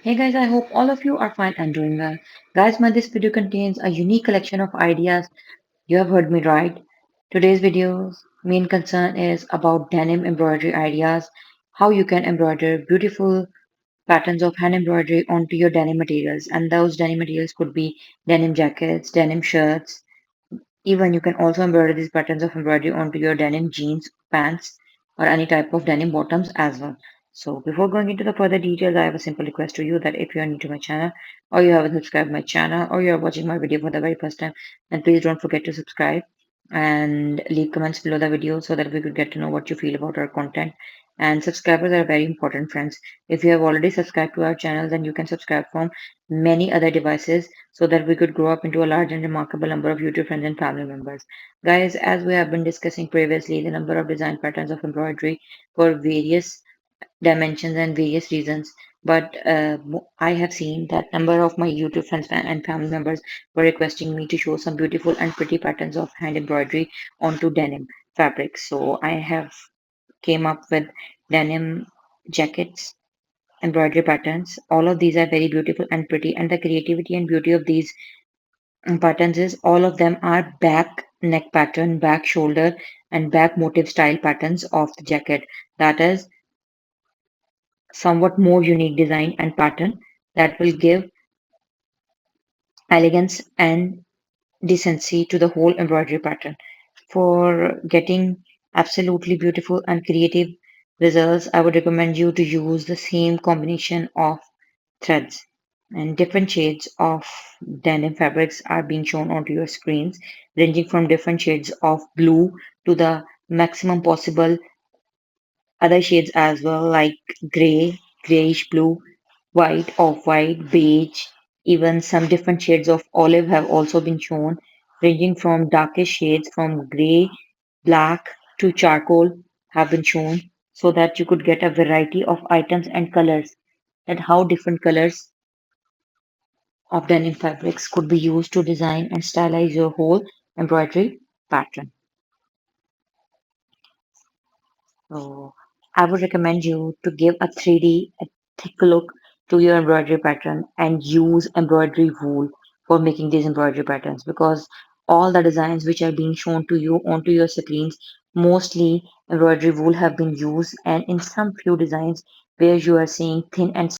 Hey guys, I hope all of you are fine and doing well. Guys, this video contains a unique collection of ideas. You have heard me right. Today's video's main concern is about denim embroidery ideas, how you can embroider beautiful patterns of hand embroidery onto your denim materials. And those denim materials could be denim jackets, denim shirts, even you can also embroider these patterns of embroidery onto your denim jeans, pants, or any type of denim bottoms as well. So before going into the further details, I have a simple request to you that if you are new to my channel, or you haven't subscribed my channel, or you are watching my video for the very first time, then please don't forget to subscribe and leave comments below the video so that we could get to know what you feel about our content. And subscribers are very important, friends. If you have already subscribed to our channel, then you can subscribe from many other devices so that we could grow up into a large and remarkable number of YouTube friends and family members. Guys, as we have been discussing previously, the number of design patterns of embroidery for various dimensions and various reasons. But I have seen that number of my YouTube friends and family members were requesting me to show some beautiful and pretty patterns of hand embroidery onto denim fabric. So I have came up with denim jackets embroidery patterns. All of these are very beautiful and pretty, and the creativity and beauty of these patterns is all of them are back neck pattern, back shoulder, and back motif style patterns of the jacket. That is somewhat more unique design and pattern that will give elegance and decency to the whole embroidery pattern. For getting absolutely beautiful and creative results, I would recommend you to use the same combination of threads. And different shades of denim fabrics are being shown onto your screens, ranging from different shades of blue to the maximum possible other shades as well, like gray, grayish blue, white, off-white, beige, even some different shades of olive have also been shown, ranging from darkest shades from gray, black to charcoal have been shown, so that you could get a variety of items and colors, and how different colors of denim fabrics could be used to design and stylize your whole embroidery pattern. So I would recommend you to give a 3D, a thick look to your embroidery pattern and use embroidery wool for making these embroidery patterns, because all the designs which are being shown to you onto your screens, mostly embroidery wool have been used, and in some few designs where you are seeing thin and